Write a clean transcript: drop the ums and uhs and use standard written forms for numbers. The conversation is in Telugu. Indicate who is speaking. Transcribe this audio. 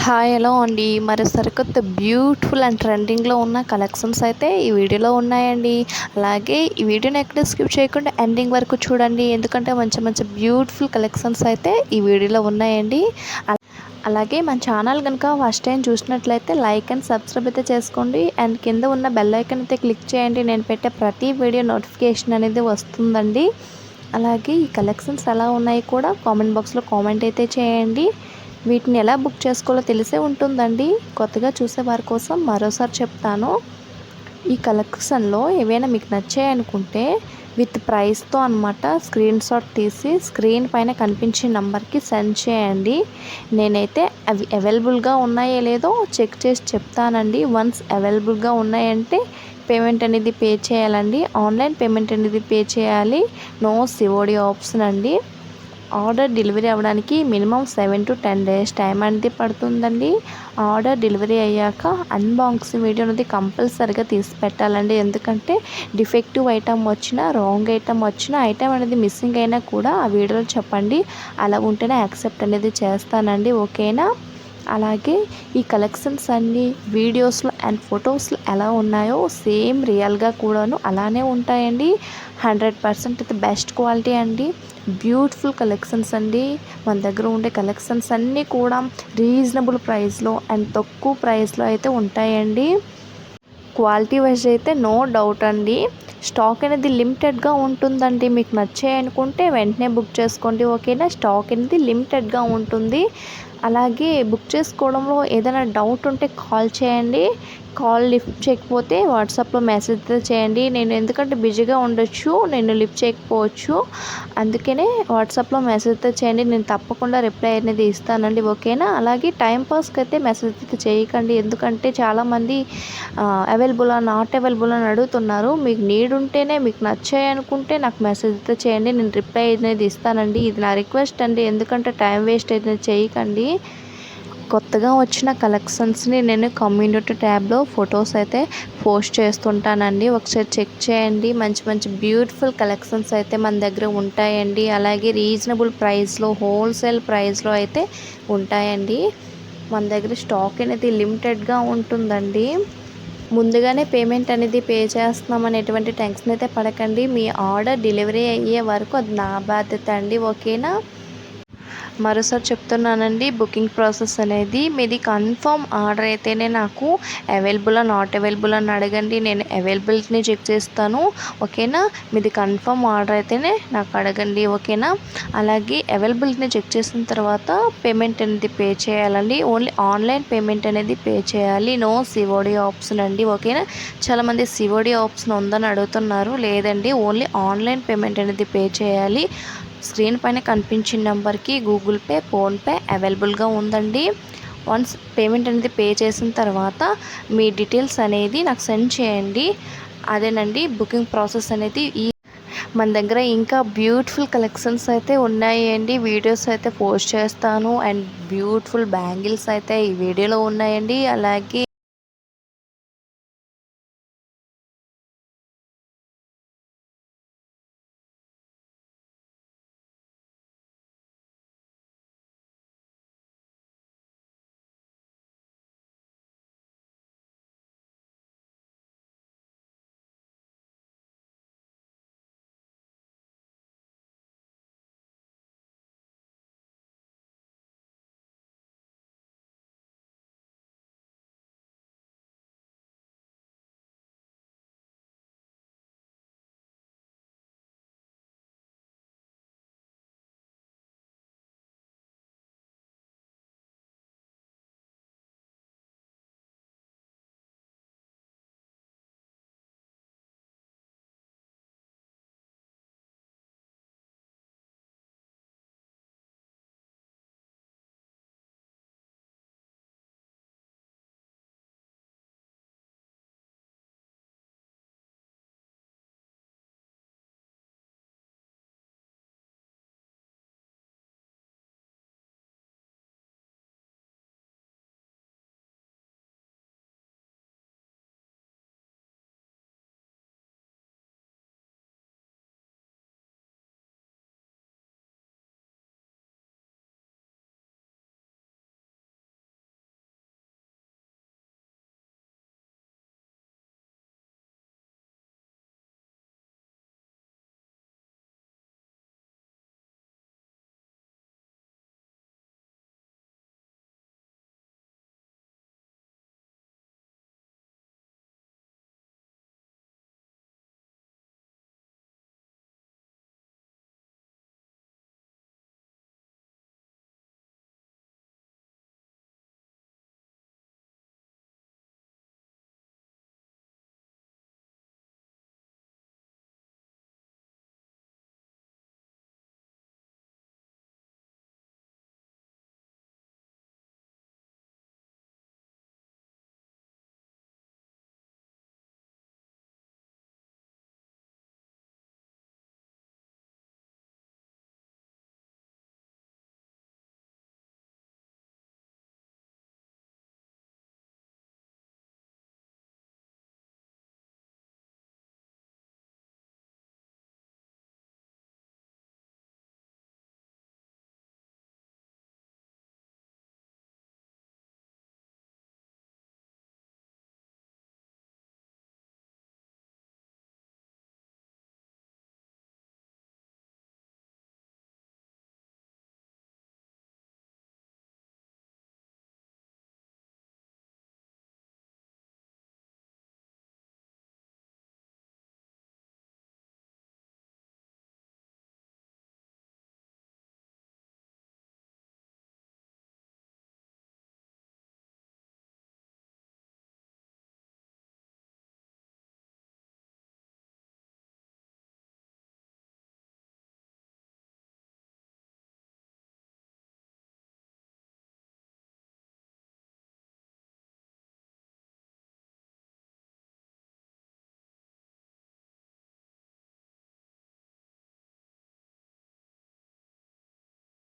Speaker 1: హాయ్ హలో అండి. మరి సరికొత్త బ్యూటిఫుల్ అండ్ ట్రెండింగ్లో ఉన్న కలెక్షన్స్ అయితే ఈ వీడియోలో ఉన్నాయండి. అలాగే ఈ వీడియోని ఎక్కడ స్కిప్ చేయకుండా ఎండింగ్ వరకు చూడండి, ఎందుకంటే మంచి మంచి బ్యూటిఫుల్ కలెక్షన్స్ అయితే ఈ వీడియోలో ఉన్నాయండి. అలాగే మన ఛానల్ కనుక ఫస్ట్ టైం చూసినట్లయితే లైక్ అండ్ సబ్స్క్రైబ్ అయితే చేసుకోండి. అండ్ కింద ఉన్న బెల్ ఐకాన్ అయితే క్లిక్ చేయండి. నేను పెట్టే ప్రతి వీడియో నోటిఫికేషన్ అనేది వస్తుందండి. అలాగే ఈ కలెక్షన్స్ ఎలా ఉన్నాయి కూడా కామెంట్ బాక్స్లో కామెంట్ అయితే చేయండి. వీటిని ఎలా బుక్ చేసుకోవాలో తెలిసే ఉంటుందండి. కొత్తగా చూసే వారి కోసం మరోసారి చెప్తాను. ఈ కలెక్షన్లో ఏవైనా మీకు నచ్చాయనుకుంటే విత్ ప్రైస్తో అనమాట స్క్రీన్ షాట్ తీసి స్క్రీన్ పైన కనిపించే నెంబర్కి సెండ్ చేయండి. నేనైతే అవి అవైలబుల్గా ఉన్నాయో లేదో చెక్ చేసి చెప్తానండి. వన్స్ అవైలబుల్గా ఉన్నాయంటే పేమెంట్ అనేది పే చేయాలండి. ఆన్లైన్ పేమెంట్ అనేది పే చేయాలి. నో సిఓడి ఆప్షన్ అండి. ఆర్డర్ డెలివరీ అవ్వడానికి మినిమం 7 to 10 days టైం అనేది పడుతుందండి. ఆర్డర్ డెలివరీ అయ్యాక అన్బాక్సింగ్ వీడియో అనేది కంపల్సరీగా తీసి పెట్టాలండి. ఎందుకంటే డిఫెక్టివ్ ఐటమ్ వచ్చినా, రాంగ్ ఐటమ్ వచ్చినా, ఐటమ్ అనేది మిస్సింగ్ అయినా కూడా ఆ వీడియోలో చెప్పండి. అలా ఉంటేనే యాక్సెప్ట్ అనేది చేస్తానండి. ఓకేనా? అలాగే ఈ కలెక్షన్స్ అన్నీ వీడియోస్లో అండ్ ఫొటోస్లో ఎలా ఉన్నాయో సేమ్ రియల్గా కూడాను అలానే ఉంటాయండి. 100% అయితే బెస్ట్ క్వాలిటీ అండి. బ్యూటిఫుల్ కలెక్షన్స్ అండి. మన దగ్గర ఉండే కలెక్షన్స్ అన్నీ కూడా రీజనబుల్ ప్రైస్లో అండ్ తక్కువ ప్రైస్లో అయితే ఉంటాయండి. క్వాలిటీ వైజ్ అయితే నో డౌట్ అండి. స్టాక్ అనేది లిమిటెడ్గా ఉంటుందండి. మీకు నచ్చాయి అనుకుంటే వెంటనే బుక్ చేసుకోండి. ఓకేనా? స్టాక్ అనేది లిమిటెడ్గా ఉంటుంది. అలాగే బుక్ చేసుకోవడంలో ఏదైనా డౌట్ ఉంటే కాల్ చేయండి. కాల్ లిఫ్ట్ చేయకపోతే వాట్సాప్లో మెసేజ్ చేయండి. నేను ఎందుకంటే బిజీగా ఉండొచ్చు, నేను లిఫ్ట్ చేయకపోవచ్చు. అందుకనే వాట్సాప్లో మెసేజ్ చేయండి. నేను తప్పకుండా రిప్లై అనేది ఇస్తానండి. ఓకేనా? అలాగే టైంపాస్కి అయితే మెసేజ్ అయితే చేయకండి. ఎందుకంటే చాలామంది అవైలబుల్ నాట్ అవైలబుల్ అని అడుగుతున్నారు. మీకు నీడ్ ఉంటేనే, మీకు నచ్చాయి అనుకుంటే నాకు మెసేజ్ అయితే చేయండి. నేను రిప్లై అనేది ఇస్తానండి. ఇది నా రిక్వెస్ట్ అండి. ఎందుకంటే టైం వేస్ట్ అయితే చేయకండి. కొత్తగా వచ్చిన కలెక్షన్స్ని నేను కమ్యూనిటీ ట్యాబ్లో ఫొటోస్ అయితే పోస్ట్ చేస్తుంటానండి. ఒకసారి చెక్ చేయండి. మంచి మంచి బ్యూటిఫుల్ కలెక్షన్స్ అయితే మన దగ్గర ఉంటాయండి. అలాగే రీజనబుల్ ప్రైస్లో, హోల్సేల్ ప్రైస్లో అయితే ఉంటాయండి. మన దగ్గర స్టాక్ అనేది లిమిటెడ్గా ఉంటుందండి. ముందుగానే పేమెంట్ అనేది పే చేస్తున్నామని ఎటువంటి టెన్షన్ అయితే పడకండి. మీ ఆర్డర్ డెలివరీ అయ్యే వరకు అది నా బాధ్యత అండి. ఓకేనా? మరోసారి చెప్తున్నానండి, బుకింగ్ ప్రాసెస్ అనేది మీది కన్ఫర్మ్ ఆర్డర్ అయితేనే నాకు అవైలబుల్ నాట్ అవైలబుల్ అని అడగండి. నేను అవైలబిలిటీని చెక్ చేస్తాను. ఓకేనా? మీది కన్ఫర్మ్ ఆర్డర్ అయితేనే నాకు అడగండి. ఓకేనా? అలాగే అవైలబిలిటీని చెక్ చేసిన తర్వాత పేమెంట్ అనేది పే చేయాలండి. ఓన్లీ ఆన్లైన్ పేమెంట్ అనేది పే చేయాలి. నో సిఓడి ఆప్షన్ అండి. ఓకేనా? చాలామంది సిఓడి ఆప్షన్ ఉందని అడుగుతున్నారు. లేదండి, ఓన్లీ ఆన్లైన్ పేమెంట్ అనేది పే చేయాలి. స్క్రీన్ పైన కనిపించిన నెంబర్కి గూగుల్ పే, ఫోన్పే అవైలబుల్గా ఉందండి. వన్స్ పేమెంట్ అనేది పే చేసిన తర్వాత మీ డీటెయిల్స్ అనేది నాకు సెండ్ చేయండి. అదేనండి బుకింగ్ ప్రాసెస్ అనేది. మన దగ్గర ఇంకా బ్యూటిఫుల్ కలెక్షన్స్ అయితే ఉన్నాయండి. వీడియోస్ అయితే పోస్ట్ చేస్తాను. అండ్ బ్యూటిఫుల్ బ్యాంగిల్స్ అయితే ఈ వీడియోలో ఉన్నాయండి. అలాగే